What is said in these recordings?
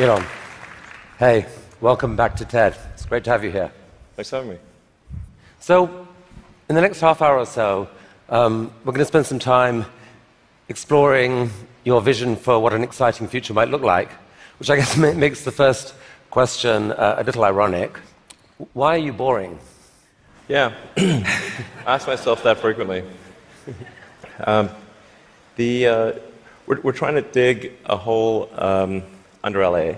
Elon, hey, welcome back to TED. It's great to have you here. Thanks for having me. So, in the next half hour or so, we're going to spend some time exploring your vision for what an exciting future might look like, which I guess makes the first question a little ironic. Why are you boring? Yeah, I ask myself that frequently. We're trying to dig a hole under LA,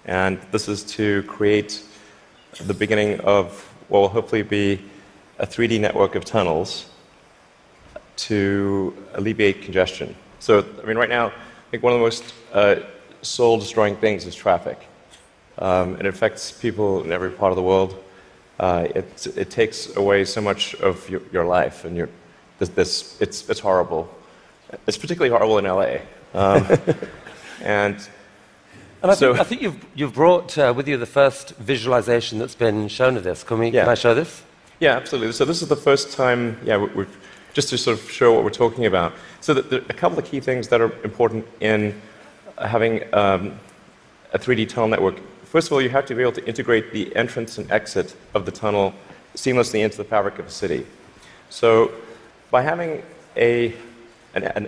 and this is to create the beginning of what will hopefully be a 3D network of tunnels to alleviate congestion. So, I mean, right now, I think one of the most soul-destroying things is traffic. It affects people in every part of the world. It takes away so much of your life, and it's horrible. It's particularly horrible in LA. I think you've brought with you the first visualization that's been shown of this. Can I show this? Yeah, absolutely. So this is the first time, just to sort of show what we're talking about. So there are a couple of key things that are important in having a 3D tunnel network. First of all, you have to be able to integrate the entrance and exit of the tunnel seamlessly into the fabric of a city. So by having an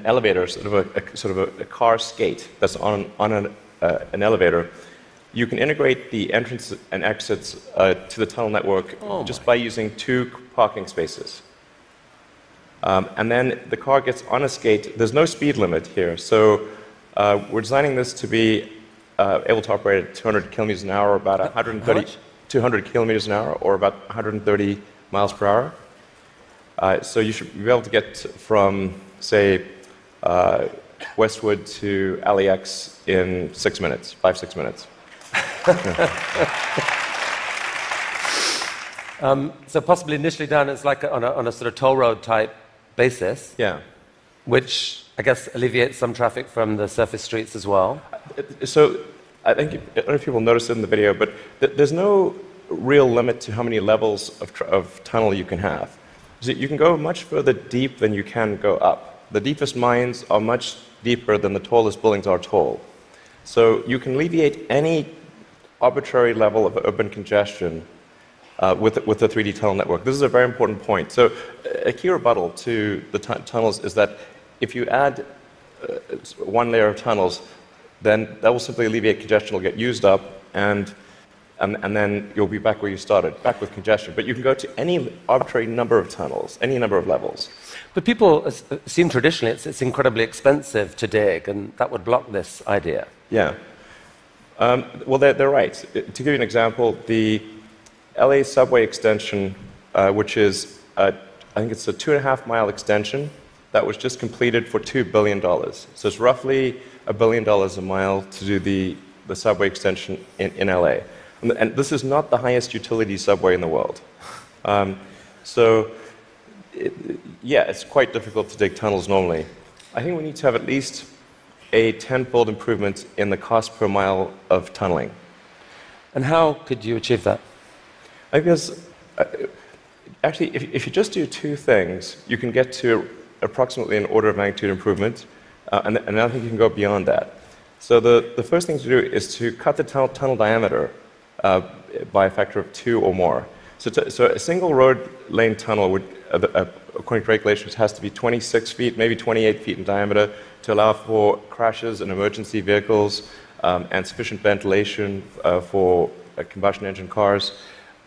elevator, sort of a car skate that's on an elevator, you can integrate the entrance and exits to the tunnel network just by using 2 parking spaces. And then the car gets on a skate. There's no speed limit here, so we're designing this to be able to operate at 200 kilometers an hour, or about 200 kilometers an hour, or about 130 miles per hour. So you should be able to get from, say, Westwood to LAX in 6 minutes, 5-6 minutes. So possibly initially done as like on a sort of toll road type basis. Yeah. Which I guess alleviates some traffic from the surface streets as well. So I don't know if people noticed it in the video, but there's no real limit to how many levels of tunnel you can have. So you can go much further deep than you can go up. The deepest mines are much deeper than the tallest buildings are tall. So you can alleviate any arbitrary level of urban congestion with the 3D tunnel network. This is a very important point. So a key rebuttal to the tunnels is that if you add one layer of tunnels, then that will simply alleviate congestion. It'll get used up, and then you'll be back where you started, back with congestion. But you can go to any arbitrary number of tunnels, any number of levels. But people assume traditionally it's incredibly expensive to dig, and that would block this idea. Yeah. Well, they're right. To give you an example, the LA subway extension, which is, I think it's a 2.5-mile extension, that was just completed for $2 billion. So it's roughly $1 billion a mile to do the subway extension in LA. And this is not the highest utility subway in the world. It's quite difficult to dig tunnels normally. I think we need to have at least a 10-fold improvement in the cost per mile of tunneling. And how could you achieve that? I guess, actually, if you just do 2 things, you can get to approximately an order of magnitude improvement, and I think you can go beyond that. So the first thing to do is to cut the tunnel diameter by a factor of 2 or more. So a single road lane tunnel would, according to regulations, has to be 26 feet, maybe 28 feet in diameter to allow for crashes and emergency vehicles and sufficient ventilation for combustion engine cars.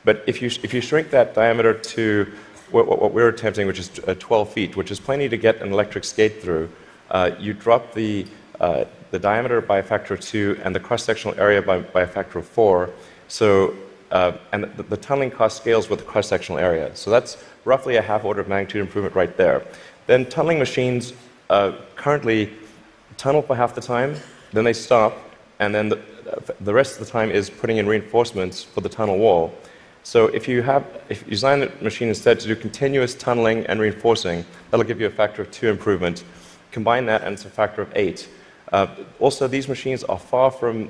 But if you shrink that diameter to what we're attempting, which is 12 feet, which is plenty to get an electric skate through, you drop the diameter by a factor of 2 and the cross-sectional area by a factor of 4. So, and the tunneling cost scales with the cross-sectional area. So that's roughly a half order of magnitude improvement right there. Then tunneling machines currently tunnel for half the time, then they stop, and then the rest of the time is putting in reinforcements for the tunnel wall. So if you design the machine instead to do continuous tunneling and reinforcing, that'll give you a factor of 2 improvement. Combine that and it's a factor of 8. Also, these machines are far from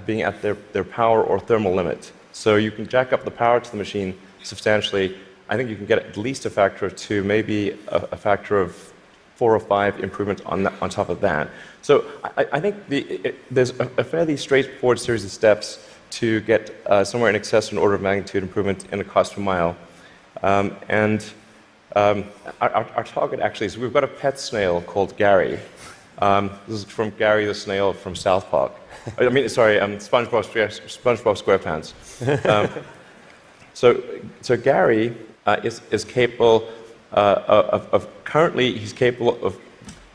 being at their power or thermal limit. So you can jack up the power to the machine substantially. I think you can get at least a factor of 2, maybe a factor of 4 or 5 improvements on top of that. So I think there's a fairly straightforward series of steps to get somewhere in excess of an order of magnitude improvement in the cost per mile. Our target actually is we've got a pet snail called Gary. This is from Gary the snail from South Park. I mean, sorry, SpongeBob SquarePants. So Gary is capable currently he's capable of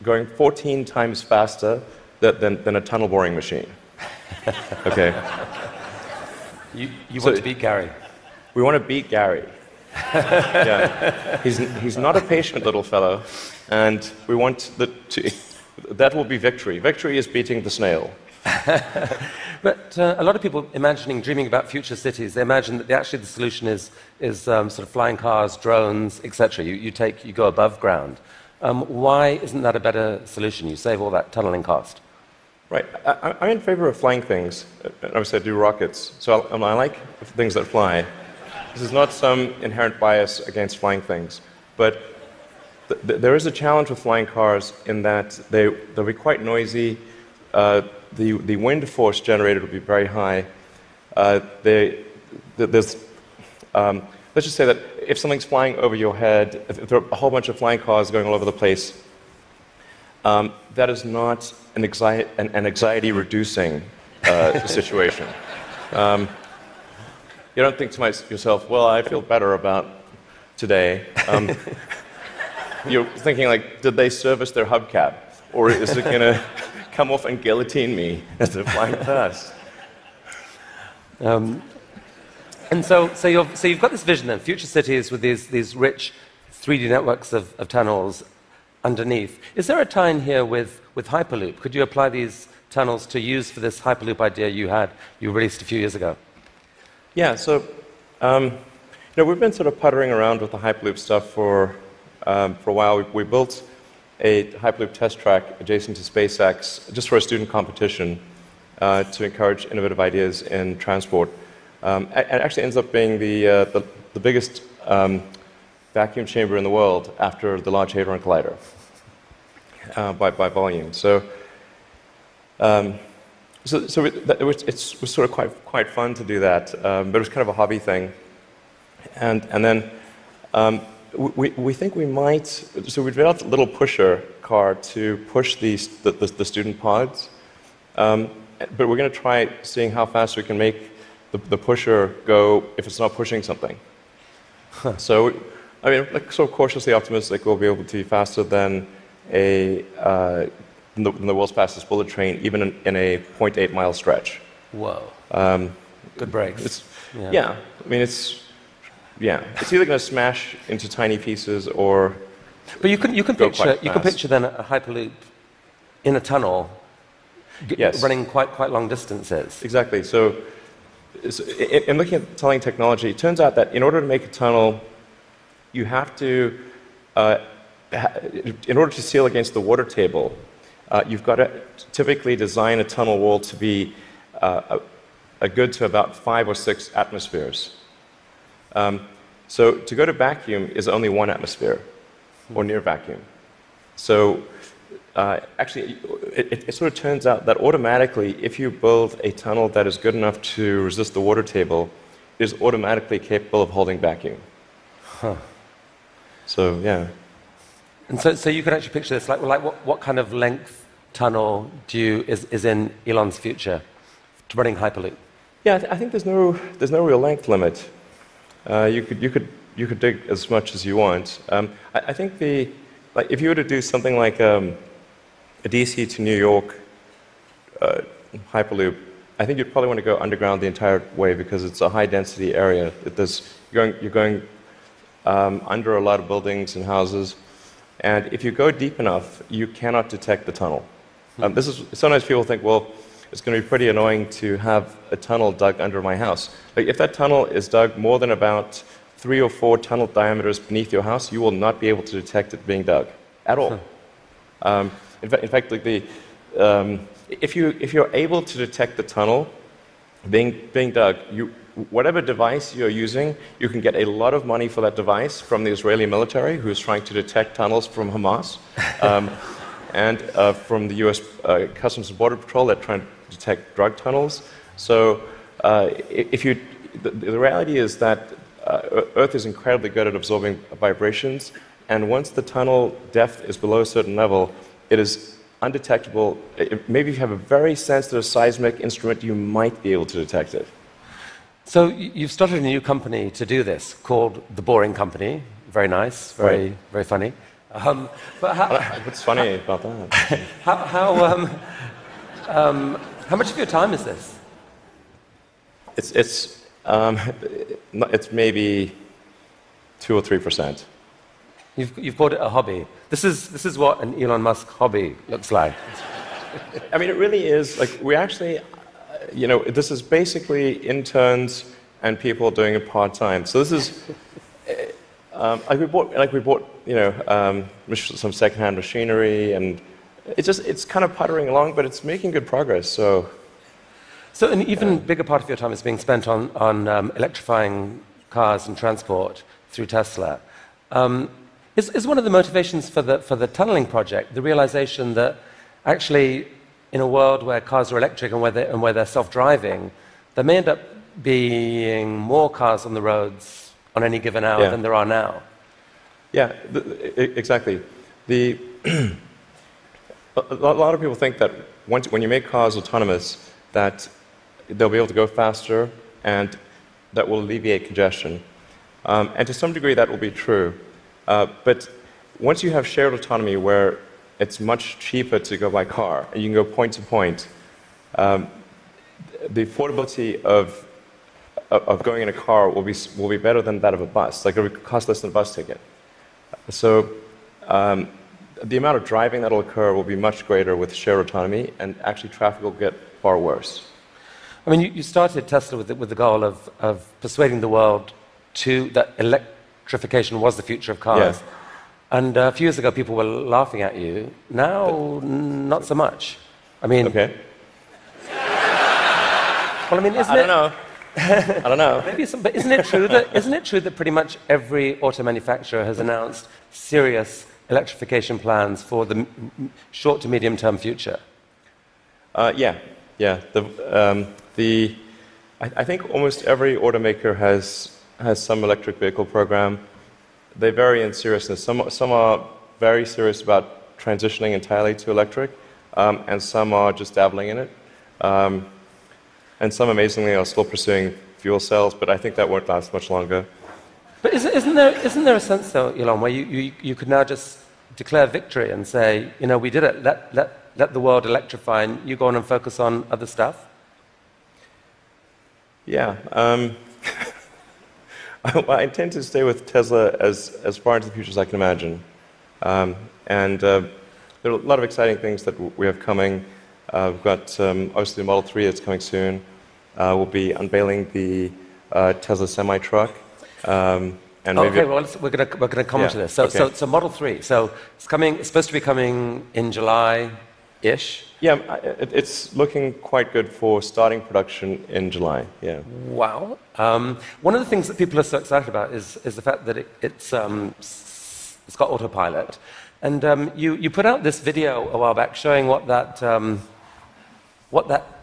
going 14 times faster than a tunnel boring machine. Okay. You want to beat Gary? We want to beat Gary. Yeah. He's not a patient little fellow, and we want that will be victory. Victory is beating the snail. But a lot of people dreaming about future cities, they imagine that actually the solution is sort of flying cars, drones, etc. You go above ground. Why isn't that a better solution? You save all that tunneling cost. Right. I'm in favor of flying things. Obviously, I do rockets, so I like things that fly. This is not some inherent bias against flying things, but there is a challenge with flying cars in that they'll be quite noisy. The wind force generated will be very high. Let's just say that if something's flying over your head, if there are a whole bunch of flying cars going all over the place, that is not an anxiety-reducing situation. You don't think to yourself, well, I feel better about today. You're thinking, like, did they service their hubcap? Or is it going to come off and guillotine me as they're flying past? And so you've got this vision then, future cities with these rich 3D networks of tunnels underneath. Is there a tie-in here with Hyperloop? Could you apply these tunnels to use for this Hyperloop idea you released a few years ago? Yeah, so we've been sort of puttering around with the Hyperloop stuff for a while. We built a Hyperloop test track adjacent to SpaceX just for a student competition to encourage innovative ideas in transport. It actually ends up being the biggest vacuum chamber in the world after the Large Hadron Collider by volume. It was sort of quite fun to do that, but it was kind of a hobby thing. And then we think we might. So we developed a little pusher car to push the student pods, but we're going to try seeing how fast we can make the pusher go if it's not pushing something. Huh. So, I mean, like, sort of cautiously optimistic we'll be able to be faster than the world's fastest bullet train, even in a 0.8-mile stretch. Whoa. Good brakes. Yeah. I mean, it's either going to smash into tiny pieces or. But you can picture then a Hyperloop in a tunnel, yes, running quite long distances. Exactly. So in looking at tunneling technology, it turns out that in order to make a tunnel, you have to, in order to seal against the water table, you've got to typically design a tunnel wall to be a good to about 5 or 6 atmospheres. So to go to vacuum is only 1 atmosphere, or near vacuum. So actually, it sort of turns out that automatically, if you build a tunnel that is good enough to resist the water table, it is automatically capable of holding vacuum. Huh. So, yeah. And so you can actually picture this, like what kind of length tunnel is in Elon's future to running Hyperloop? Yeah, I think there's no real length limit. You could dig as much as you want. I think if you were to do something like a DC to New York Hyperloop, I think you'd probably want to go underground the entire way because it's a high density area. You're going under a lot of buildings and houses, and if you go deep enough, you cannot detect the tunnel. Sometimes people think, well, it's going to be pretty annoying to have a tunnel dug under my house. Like, if that tunnel is dug more than about 3 or 4 tunnel diameters beneath your house, you will not be able to detect it being dug at all. In fact, like if you're able to detect the tunnel being dug, whatever device you're using, you can get a lot of money for that device from the Israeli military, who's trying to detect tunnels from Hamas, and from the US Customs and Border Patrol that trying to detect drug tunnels. So the reality is that Earth is incredibly good at absorbing vibrations, and once the tunnel depth is below a certain level, it is undetectable. Maybe if you have a very sensitive seismic instrument, you might be able to detect it. So you've started a new company to do this called The Boring Company. Very nice, very funny. But what's funny about that? How much of your time is this? It's maybe 2 or 3%. You've called it a hobby. This is what an Elon Musk hobby looks like. I mean, it really is. Like, we actually, this is basically interns and people doing it part-time. So this is, we bought some second-hand machinery, and it's kind of puttering along, but it's making good progress. So an even bigger part of your time is being spent on electrifying cars and transport through Tesla. Is one of the motivations for the tunneling project the realization that actually, in a world where cars are electric and where they're self-driving, there may end up being more cars on the roads on any given hour than there are now? Yeah, exactly. A lot of people think that when you make cars autonomous, that they'll be able to go faster and that will alleviate congestion. And to some degree, that will be true. But once you have shared autonomy where it's much cheaper to go by car, and you can go point to point, the affordability of going in a car will be better than that of a bus. Like, it will cost less than a bus ticket. So the amount of driving that will occur will be much greater with shared autonomy, and actually traffic will get far worse. I mean, you started Tesla with the goal of persuading the world that electrification was the future of cars. Yeah. And a few years ago, people were laughing at you. Now, not so much. I mean... Okay. Well, I mean, isn't I don't know. I don't know. Maybe but isn't it true that pretty much every auto manufacturer has announced serious electrification plans for the short to medium term future? Yeah. I think almost every automaker has some electric vehicle program. They vary in seriousness. Some are very serious about transitioning entirely to electric, and some are just dabbling in it. And some, amazingly, are still pursuing fuel cells, but I think that won't last much longer. But isn't there a sense, though, Elon, where you could now just declare victory and say, we did it, let the world electrify, and you go on and focus on other stuff? Yeah. I intend to stay with Tesla as far into the future as I can imagine. And there are a lot of exciting things that we have coming. We've got, obviously, the Model 3 that's coming soon. We'll be unveiling the Tesla semi-truck. And okay, well, we're going to come to this. So Model 3. So it's supposed to be coming in July-ish. Yeah, it's looking quite good for starting production in July. Yeah. Wow. One of the things that people are so excited about is the fact that it's got autopilot. And you put out this video a while back showing what that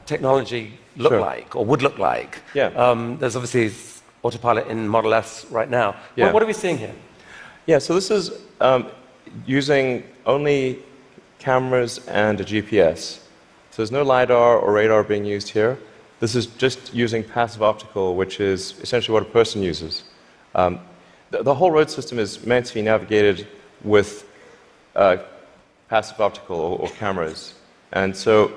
technology looked like, or would look like. Yeah. There's obviously autopilot in Model S right now. Yeah. What are we seeing here? Yeah, so this is using only cameras and a GPS. So there's no LiDAR or radar being used here. This is just using passive optical, which is essentially what a person uses. The whole road system is meant to be navigated with passive optical or cameras. And so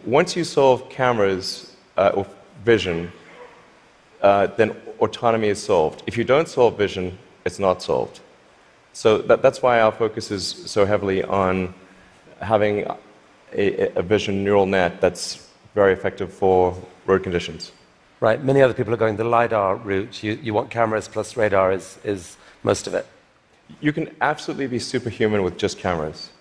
once you solve cameras or vision, then autonomy is solved. If you don't solve vision, it's not solved. So that's why our focus is so heavily on having a vision neural net that's very effective for road conditions. Right. Many other people are going the LiDAR route. You want cameras plus radar is most of it. You can absolutely be superhuman with just cameras.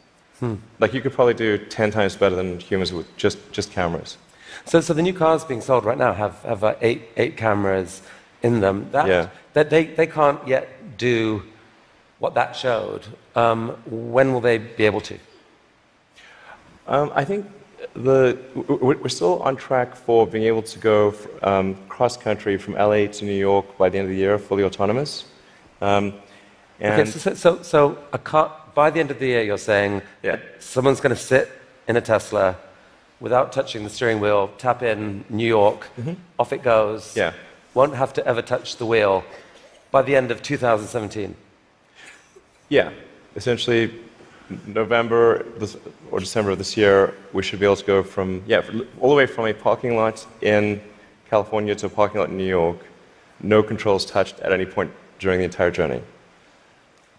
Like, you could probably do 10 times better than humans with just cameras. So the new cars being sold right now have eight cameras in them. That they can't yet do what that showed. When will they be able to? I think we're still on track for being able to go cross-country from LA to New York by the end of the year, fully autonomous. Okay, so a car, by the end of the year, you're saying someone's going to sit in a Tesla without touching the steering wheel, tap in New York, off it goes, won't have to ever touch the wheel by the end of 2017. Yeah, essentially November or December of this year, we should be able to go from, all the way from a parking lot in California to a parking lot in New York, no controls touched at any point during the entire journey.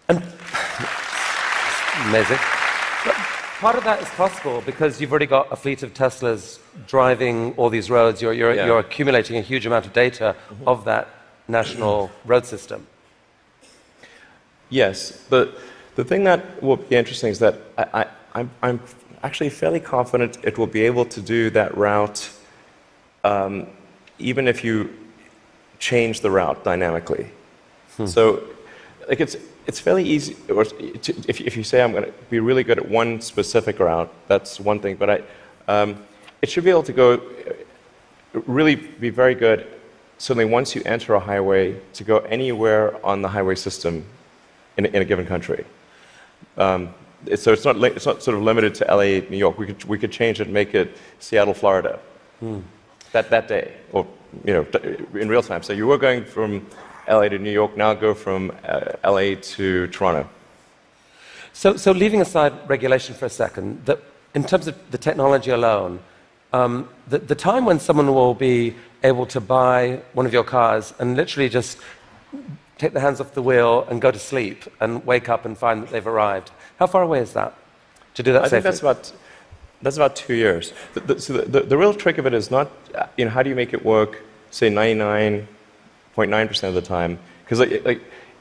Amazing. But part of that is possible because you've already got a fleet of Teslas driving all these roads. You're accumulating a huge amount of data of that national road system. Yes. The thing that will be interesting is that I'm actually fairly confident it will be able to do that route even if you change the route dynamically. So like it's fairly easy. If you say I'm going to be really good at one specific route, that's one thing. But it should be able to go really be very good. Certainly, once you enter a highway, to go anywhere on the highway system in a given country. So it's not sort of limited to LA, New York. We could change it and make it Seattle, Florida, that day, or in real time. So you were going from LA to New York, now go from LA to Toronto. So leaving aside regulation for a second, in terms of the technology alone, the time when someone will be able to buy one of your cars and literally just take their hands off the wheel and go to sleep and wake up and find that they've arrived, how far away is that to do that safely? I think that's about 2 years. So the real trick of it is not, how do you make it work, say 99.9% of the time? Because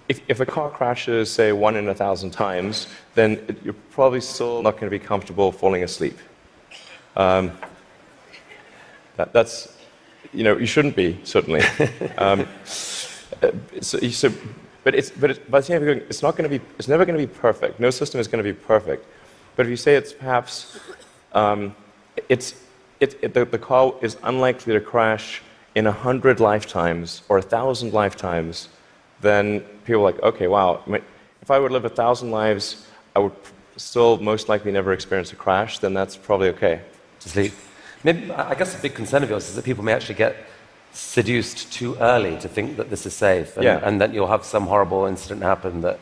if a car crashes, say 1 in 1,000 times, then you're probably still not going to be comfortable falling asleep. That's, you shouldn't be, certainly. But by the same time, it's never going to be perfect. No system is going to be perfect. But if you say it's perhaps, the car is unlikely to crash in 100 lifetimes or 1,000 lifetimes, then people are like, okay, wow, if I would live 1,000 lives, I would still most likely never experience a crash, then that's probably okay. To sleep. Maybe, I guess a big concern of yours is that people may actually get seduced too early to think that this is safe, and that you'll have some horrible incident happen that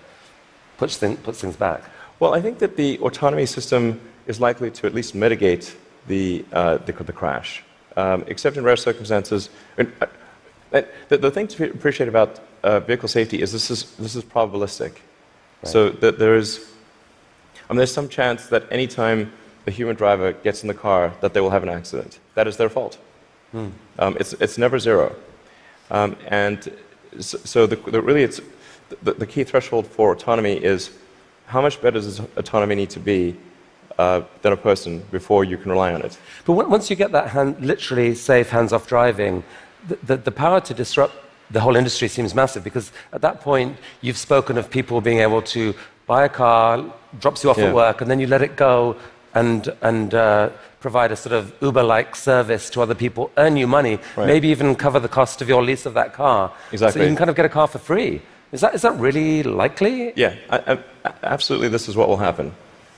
puts things back. Well, I think that the autonomy system is likely to at least mitigate the crash, except in rare circumstances. The thing to appreciate about vehicle safety is this is probabilistic. Right. So that there's some chance that any time the human driver gets in the car that they will have an accident. That is their fault. It's never zero. And so the key threshold for autonomy is how much better does autonomy need to be than a person before you can rely on it. But once you get that literally safe hands-off driving, the power to disrupt the whole industry seems massive, because at that point you've spoken of people being able to buy a car, drops you off at work, and then you let it go and provide a sort of Uber-like service to other people, earn you money, maybe even cover the cost of your lease of that car. Exactly. So you can kind of get a car for free. Is that really likely? Yeah, absolutely. This is what will happen.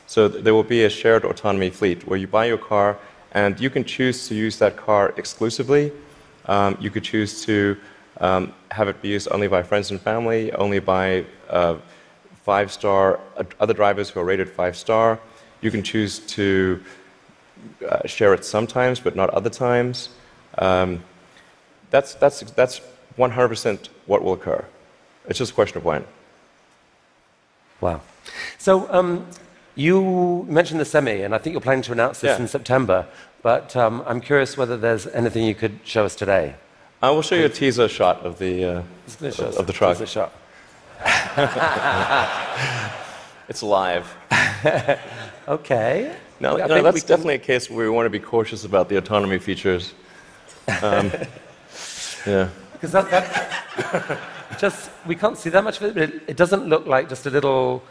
So there will be a shared autonomy fleet where you buy your car and you can choose to use that car exclusively. You could choose to have it be used only by friends and family, only by 5-star other drivers who are rated 5-star. You can choose to share it sometimes, but not other times. That's 100% what will occur. It's just a question of when. Wow. So you mentioned the Semi, and I think you're planning to announce this in September. But I'm curious whether there's anything you could show us today. I will show you a teaser shot of the truck. Teaser shot. It's live. Okay. No, that's definitely a case where we want to be cautious about the autonomy features. Yeah. Because just we can't see that much of it, but it doesn't look like just a little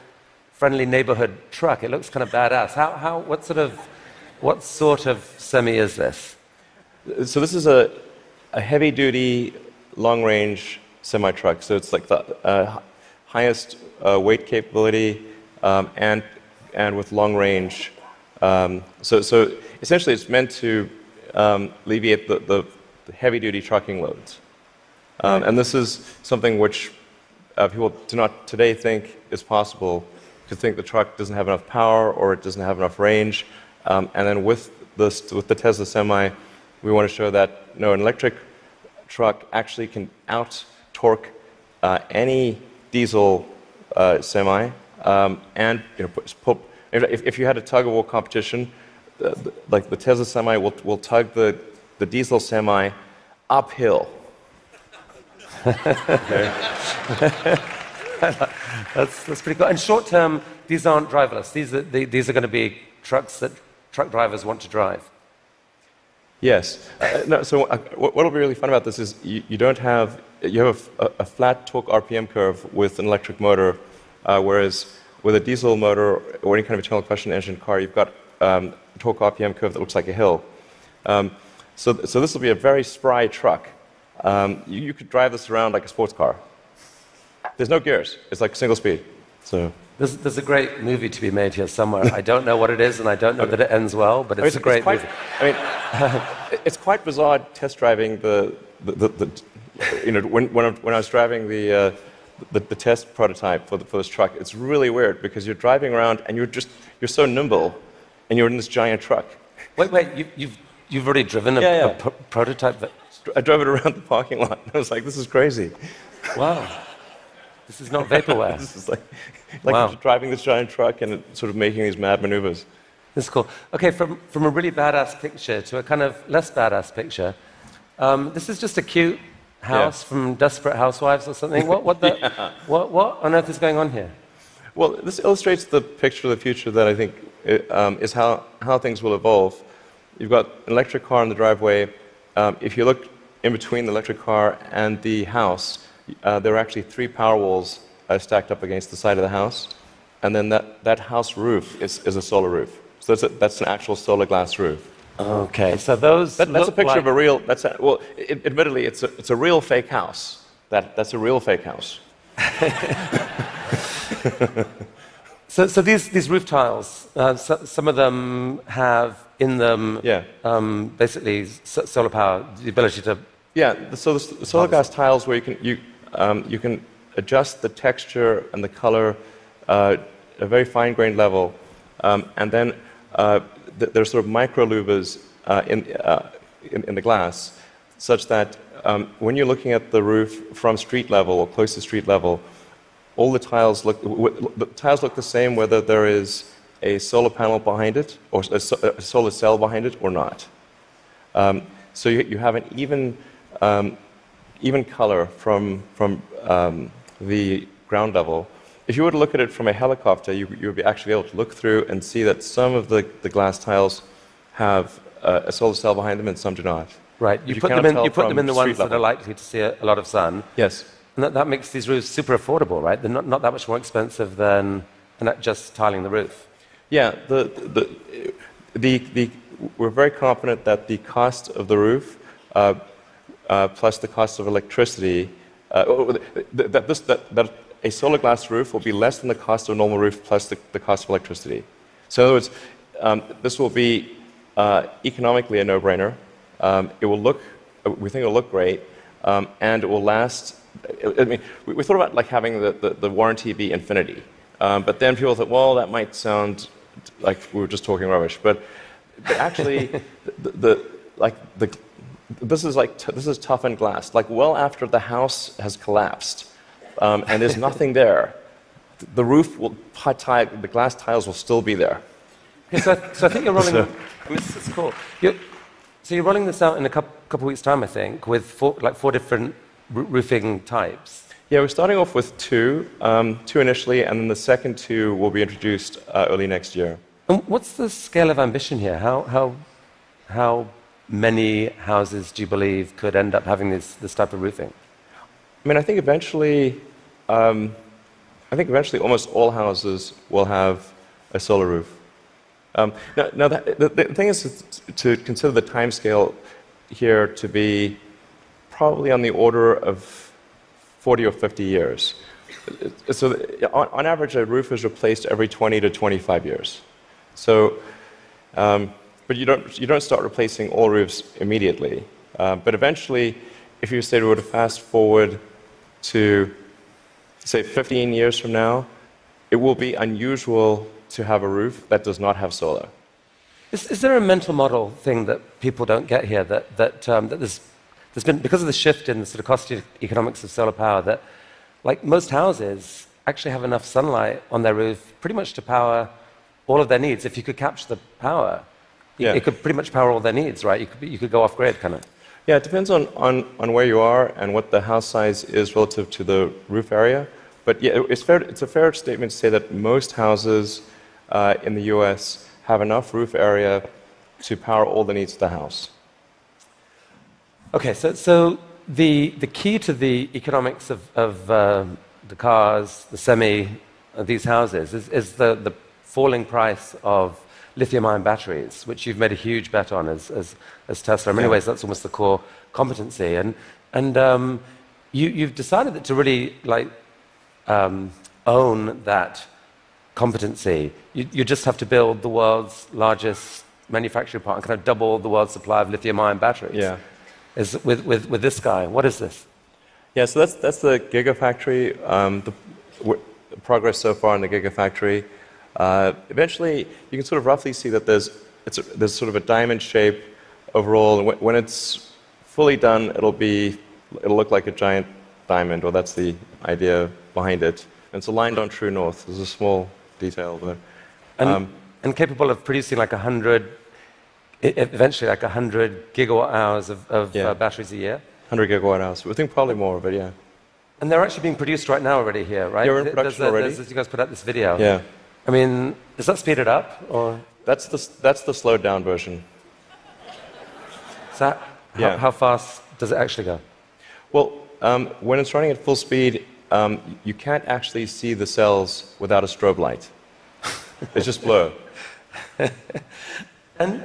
friendly neighborhood truck. It looks kind of badass. What sort of semi is this? So this is a heavy-duty, long-range semi-truck. So it's like the highest weight capability and with long range. So essentially, it's meant to alleviate the heavy-duty trucking loads. And this is something which people do not today think is possible, to think the truck doesn't have enough power or it doesn't have enough range. And then with the Tesla Semi, we want to show that an electric truck actually can out-torque any diesel semi. And if you had a tug-of-war competition, like the Tesla Semi will tug the diesel semi uphill. That's pretty cool. And short term, these aren't driverless. These are going to be trucks that truck drivers want to drive. Yes. So what will be really fun about this is you have a flat torque RPM curve with an electric motor, whereas with a diesel motor or any kind of internal combustion engine car, you've got a torque RPM curve that looks like a hill. So this will be a very spry truck. You could drive this around like a sports car. There's no gears. It's like single speed. So there's a great movie to be made here somewhere. I don't know what it is, and I don't know that it ends well, but it's a great movie. It's quite bizarre test driving when I was driving the test prototype for this truck. It's really weird because you're driving around and you're so nimble, and you're in this giant truck. Wait, you've already driven a prototype? I drove it around the parking lot. I was like, this is crazy. Wow. This is not vaporware. This is like wow. You're driving this giant truck and it's sort of making these mad maneuvers. This is cool. Okay, from a really badass picture to a kind of less badass picture. This is just a cute house from Desperate Housewives or something. What on earth is going on here? Well, this illustrates the picture of the future that I think is how things will evolve. You've got an electric car in the driveway. If you look in between the electric car and the house, there are actually 3 power walls stacked up against the side of the house. And then that house roof is a solar roof. So that's an actual solar glass roof. Okay, so that's a picture of a real. Admittedly, it's a real fake house. That's a real fake house. So these roof tiles, some of them have in them basically solar power, the ability to. Yeah, so the solar glass tiles where you can adjust the texture and the color at a very fine-grained level, and then there's sort of micro louvers in the glass, such that when you're looking at the roof from street level or close to street level, all the tiles look the same whether there is a solar panel behind it or a solar cell behind it or not. So you have an even color from the ground level. If you were to look at it from a helicopter, you would be actually able to look through and see that some of the glass tiles have a solar cell behind them and some do not. Right. You put them in the ones that are likely to see a lot of sun. Yes. And that makes these roofs super affordable, right? They're not that much more expensive than just tiling the roof. Yeah. We're very confident that the cost of the roof plus the cost of electricity, that a solar glass roof will be less than the cost of a normal roof plus the cost of electricity. So in other words, this will be economically a no-brainer. We think it will look great, and it will last. I mean, we thought about like having the warranty be infinity, but then people thought, well, that might sound like we were just talking rubbish. But actually, this is toughened glass. Like well after the house has collapsed, and there's nothing there, the roof will the glass tiles will still be there. Okay, so I think you're rolling. This is cool. So you're rolling this out in a couple weeks' time, I think, with four different roofing types. Yeah, we're starting off with two initially, and then the second 2 will be introduced early next year. And what's the scale of ambition here? How many houses do you believe could end up having this type of roofing? I mean, I think eventually almost all houses will have a solar roof. Now the thing is to consider the time scale here to be probably on the order of 40 or 50 years. So on average, a roof is replaced every 20 to 25 years. So, but you don't start replacing all roofs immediately. But eventually, if you say we were to fast forward to, say, 15 years from now, it will be unusual to have a roof that does not have solar. Is there a mental model thing that people don't get here that there's been, because of the shift in the sort of cost economics of solar power, that like most houses actually have enough sunlight on their roof pretty much to power all of their needs. If you could capture the power, it could pretty much power all their needs, right? You could go off grid, kind of. Yeah, it depends on where you are and what the house size is relative to the roof area. But yeah, it's a fair statement to say that most houses in the US have enough roof area to power all the needs of the house. Okay, so the key to the economics of the cars, the these houses, is the falling price of lithium-ion batteries, which you've made a huge bet on as Tesla. In many ways, that's almost the core competency. And you've decided that to really own that competency, you just have to build the world's largest manufacturing plant and kind of double the world's supply of lithium-ion batteries. Yeah. With this guy. What is this? Yeah, so that's the Gigafactory, the progress so far in the Gigafactory. Eventually, you can sort of roughly see that there's sort of a diamond shape overall, and when it's fully done, it'll look like a giant diamond, or that's the idea behind it. And it's aligned on true north. There's a small detail there. And capable of producing eventually 100 gigawatt hours of batteries a year? 100 gigawatt hours. We think probably more, but yeah. And they're actually being produced right now already here, right? Yeah, we're in production already. You guys put out this video. Yeah. I mean, is that speeded up, or? That's the slowed down version. So how fast does it actually go? Well, when it's running at full speed, you can't actually see the cells without a strobe light. It's just blur. And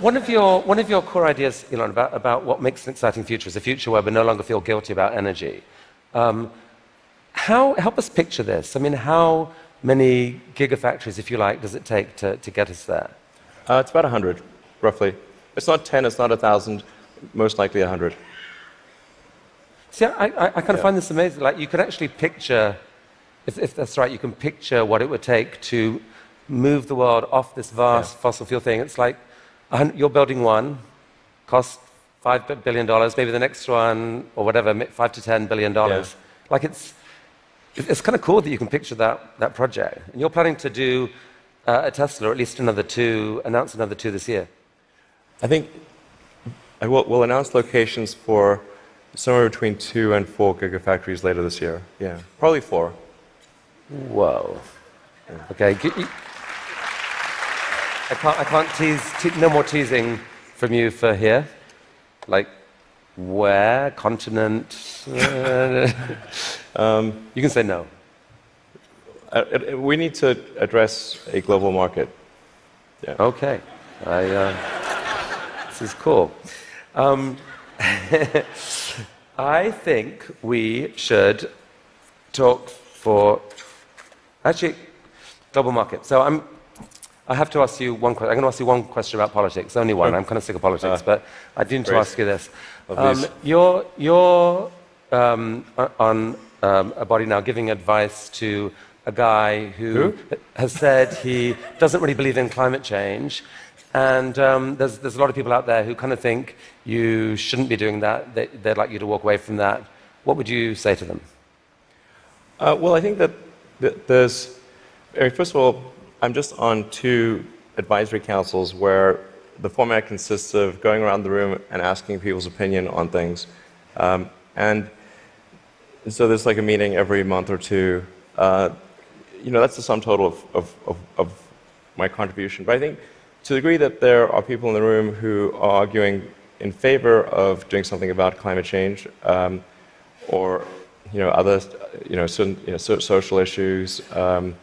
one of your core ideas, Elon, about what makes an exciting future is a future where we no longer feel guilty about energy. Help us picture this. I mean, how many gigafactories, if you like, does it take to get us there? It's about 100, roughly. It's not 10, it's not 1,000, most likely 100. See, I kind of find this amazing. Like, you can actually picture, if that's right, you can picture what it would take to move the world off this vast fossil fuel thing. It's like you're building one, costs $5 billion, maybe the next one, or whatever, $5 to $10 billion. Yeah. Like, it's kind of cool that you can picture that project. And you're planning to do a Tesla, or at least announce another two this year. I think we'll announce locations for somewhere between 2 and 4 gigafactories later this year. Yeah, probably 4. Whoa. Yeah. Okay. I can't tease. No more teasing from you for here. Like, where? Continent? You can say no. We need to address a global market. Yeah. Okay. This is cool. I think we should talk for global market. So I have to ask you one question. I'm going to ask you one question about politics. Only one. I'm kind of sick of politics, but I do need to ask you this. You're on a body now giving advice to a guy who has said he doesn't really believe in climate change. And there's a lot of people out there who kind of think you shouldn't be doing that. They'd like you to walk away from that. What would you say to them? Well, I think that first of all, I'm just on 2 advisory councils where the format consists of going around the room and asking people's opinion on things. And so there's like a meeting every month or 2. that's the sum total of my contribution. But I think to the degree that there are people in the room who are arguing in favor of doing something about climate change, or other certain social issues. I've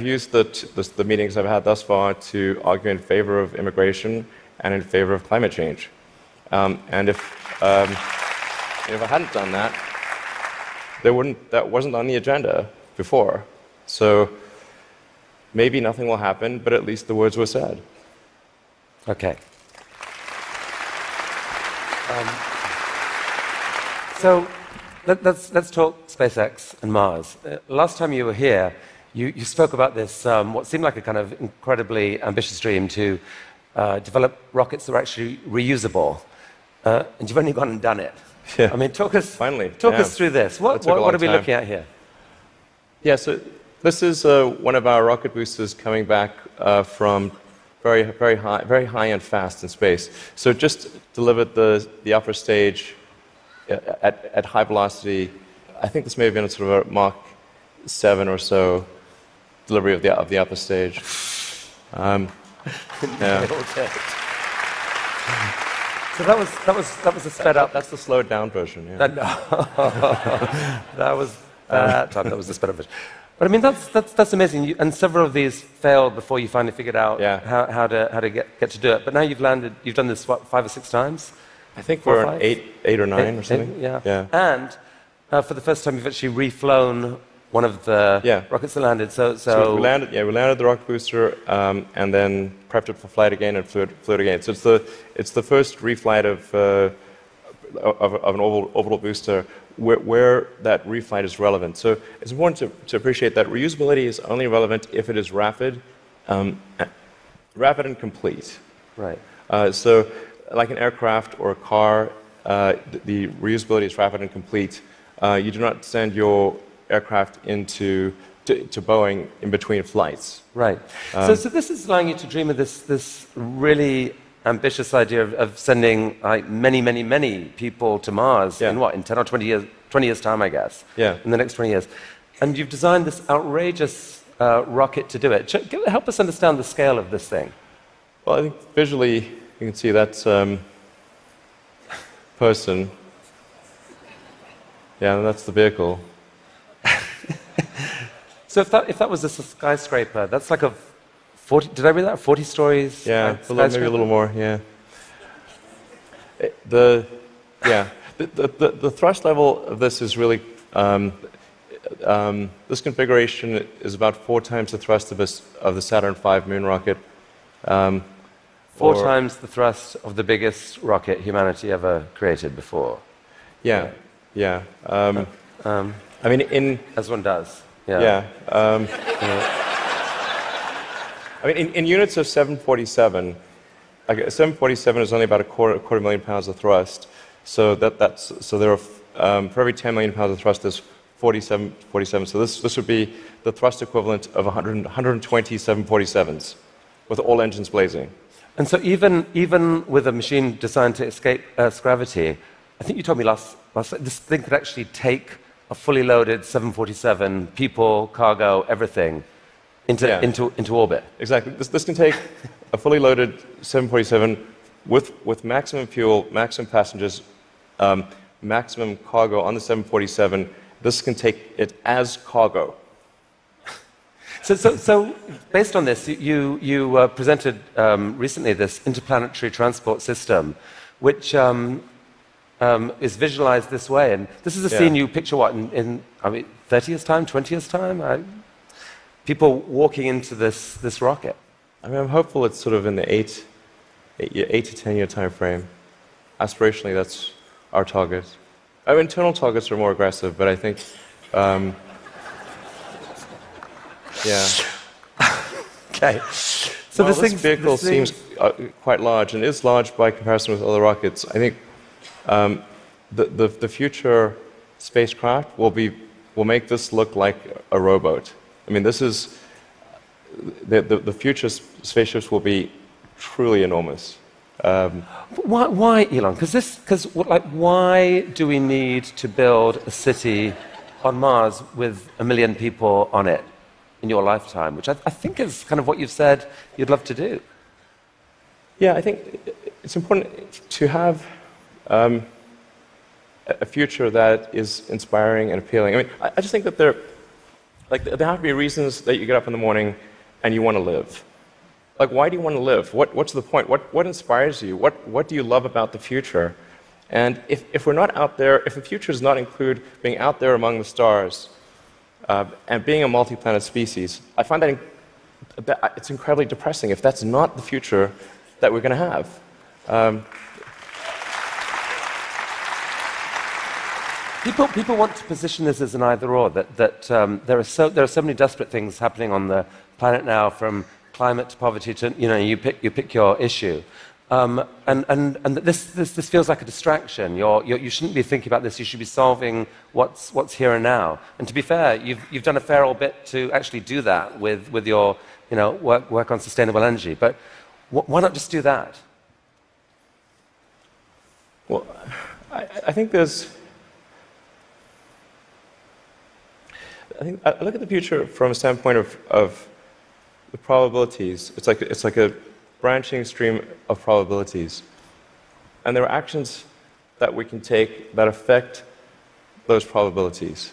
used the meetings I've had thus far to argue in favor of immigration and in favor of climate change. And if I hadn't done that, that wasn't on the agenda before. So maybe nothing will happen, but at least the words were said. Okay. So let's talk SpaceX and Mars. Last time you were here, you spoke about this, what seemed like a kind of incredibly ambitious dream to develop rockets that are actually reusable. And you've only gone and done it. Yeah. I mean, talk us through this. What are we looking at here? Yeah, so this is one of our rocket boosters coming back from very high and fast in space. So it just delivered the upper stage at high velocity. I think this may have been a sort of a Mach 7 or so delivery of the upper stage. Yeah. So that was a sped up. That's the slowed down version. Yeah. That was the sped up version. But I mean, that's amazing. And several of these failed before you finally figured out how to get to do it. But now you've landed. You've done this 5 or 6 times. I think we're on 8 or 9 or something. Yeah. And for the first time, you've actually reflown one of the rockets that landed. So we landed the rocket booster and then prepped it for flight again and flew it again. So it's the first reflight of an orbital booster where that reflight is relevant. So it's important to appreciate that reusability is only relevant if it is rapid and complete. Right. So like an aircraft or a car, the reusability is rapid and complete. You do not send your aircraft to Boeing in between flights. Right. So this is allowing you to dream of this really ambitious idea of sending many people to Mars in 10 or 20 years time, I guess. Yeah. In the next 20 years. And you've designed this outrageous rocket to do it. Help us understand the scale of this thing. Well, I think visually you can see that's person. Yeah, and that's the vehicle. So if that was a skyscraper, that's like a 40. Did I read that? 40 stories. Yeah, maybe a little more. Yeah. The thrust level of this is really this configuration is about 4 times the thrust of the Saturn V moon rocket. 4 times the thrust of the biggest rocket humanity ever created before. Yeah. I mean, as one does. Yeah. I mean, in units of 747, 747 is only about a quarter million pounds of thrust. So there are for every 10 million pounds of thrust, there's 47. So this would be the thrust equivalent of 120 747s, with all engines blazing. And so even with a machine designed to escape Earth's gravity, I think you told me last this thing could actually take a fully loaded 747, people, cargo, everything, into orbit. Exactly. This can take a fully loaded 747 with maximum fuel, maximum passengers, maximum cargo on the 747. This can take it as cargo. So based on this, you presented recently this interplanetary transport system, which is visualized this way. And this is a scene you picture in 30 years' time, 20 years' time? People walking into this rocket. I mean, I'm hopeful it's sort of in the 8 to 10 year time frame. Aspirationally, that's our target. Our internal targets are more aggressive, but I think, Okay. So this vehicle seems quite large, and is large by comparison with other rockets. I think the future spacecraft will make this look like a rowboat. I mean, this is the future spaceships will be truly enormous. Why, Elon? Because why do we need to build a city on Mars with 1 million people on it in your lifetime, which I think is kind of what you've said you'd love to do. Yeah, I think it's important to have a future that is inspiring and appealing. I mean, I just think that there have to be reasons that you get up in the morning and you want to live. Like, why do you want to live? What's the point? What inspires you? What do you love about the future? And if we're not out there, if the future does not include being out there among the stars and being a multi-planet species, I find that it's incredibly depressing if that's not the future that we're going to have. People want to position this as an either-or, that there are so many desperate things happening on the planet now, from climate to poverty to, you pick your issue. And this feels like a distraction. You shouldn't be thinking about this. You should be solving what's here and now. And to be fair, you've done a fair old bit to actually do that with your work on sustainable energy. But why not just do that? Well, I think there's. I look at the future from a standpoint of the probabilities. It's like a branching stream of probabilities. And there are actions that we can take that affect those probabilities,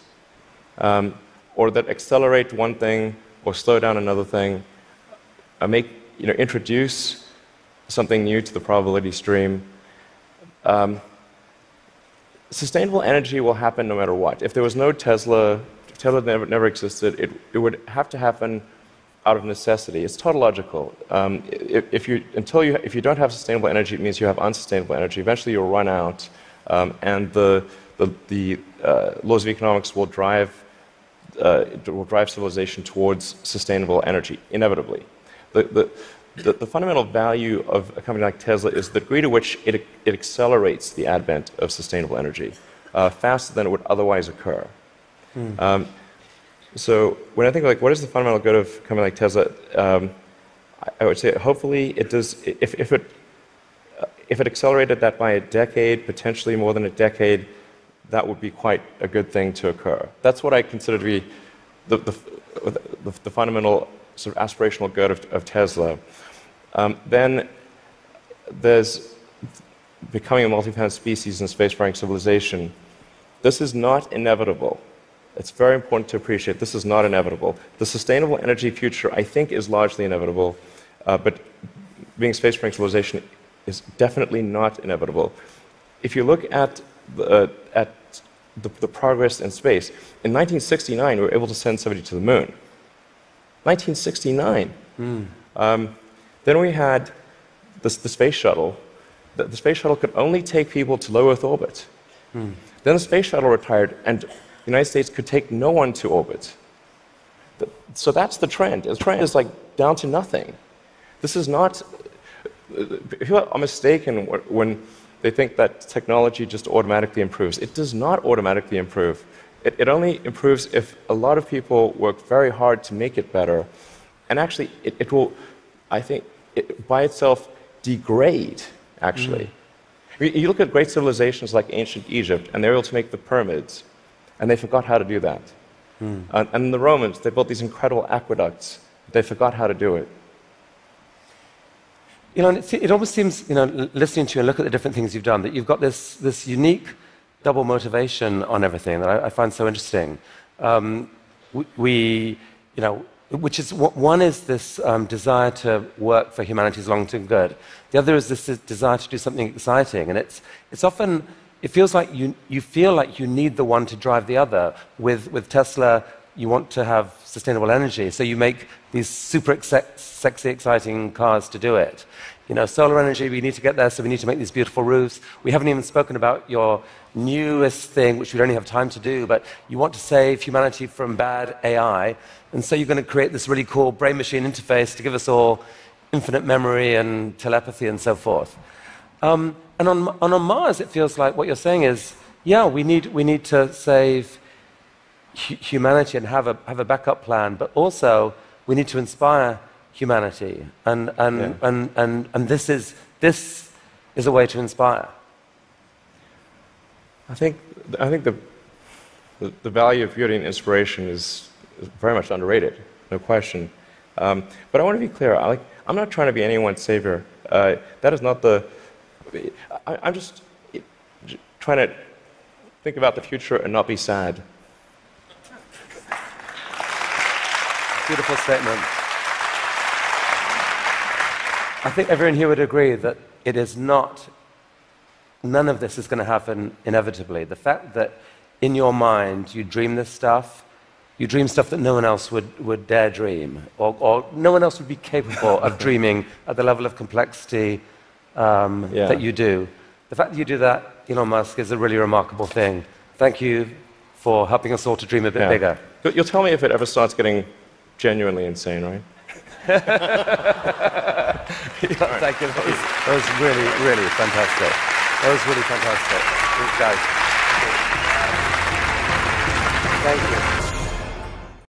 or that accelerate one thing or slow down another thing, introduce something new to the probability stream. Sustainable energy will happen no matter what. If there was no Tesla, if Tesla never existed, it would have to happen out of necessity. It's tautological. If you don't have sustainable energy, it means you have unsustainable energy. Eventually, you'll run out, and the laws of economics will drive civilization towards sustainable energy inevitably. The fundamental value of a company like Tesla is the degree to which it accelerates the advent of sustainable energy faster than it would otherwise occur. So when I think what is the fundamental good of a company like Tesla, I would say hopefully it does. If it accelerated that by a decade, potentially more than a decade, that would be quite a good thing to occur. That's what I consider to be the fundamental sort of aspirational good of Tesla. Then there's becoming a multi-planet species and spacefaring civilization. This is not inevitable. It's very important to appreciate this is not inevitable. The sustainable energy future, I think, is largely inevitable, but being a spacefaring civilization is definitely not inevitable. If you look at the progress in space, in 1969 we were able to send somebody to the moon. 1969. Then we had the space shuttle. The space shuttle could only take people to low Earth orbit. Then the space shuttle retired, and the United States could take no one to orbit. So that's the trend. The trend is like down to nothing. This is not. People are mistaken when they think that technology just automatically improves. It does not automatically improve. It only improves if a lot of people work very hard to make it better. And actually, it will, I think, by itself degrade, actually. You look at great civilizations like ancient Egypt, and they're able to make the pyramids, and they forgot how to do that. And the Romans, they built these incredible aqueducts. They forgot how to do it. It almost seems, listening to you and look at the different things you've done, that you've got this unique double motivation on everything that I find so interesting. Which is, one is this desire to work for humanity's long-term good. The other is this desire to do something exciting. And it's often, it feels like you feel like you need the one to drive the other. With Tesla, you want to have sustainable energy, so you make these super sexy, exciting cars to do it. Solar energy, we need to get there, so we need to make these beautiful roofs. We haven't even spoken about your newest thing, which we don't have time to do, but you want to save humanity from bad AI, and so you're going to create this really cool brain-machine interface to give us all infinite memory and telepathy and so forth. And on Mars, it feels like what you're saying is, yeah, we need to save humanity and have a backup plan, but also we need to inspire humanity, and this is a way to inspire. I think the the value of beauty and inspiration is very much underrated, no question. But I want to be clear. I'm not trying to be anyone's savior. That is not the... I'm just trying to think about the future and not be sad. Beautiful statement. I think everyone here would agree that it is not... None of this is going to happen inevitably. The fact that in your mind you dream this stuff, you dream stuff that no one else would dare dream, or no one else would be capable of dreaming at the level of complexity that you do. The fact that you do that, Elon Musk, is a really remarkable thing. Thank you for helping us all to dream a bit bigger. You'll tell me if it ever starts getting genuinely insane, right? Thank you. That was really, really fantastic. That was really fantastic. Thanks, guys. Thank you.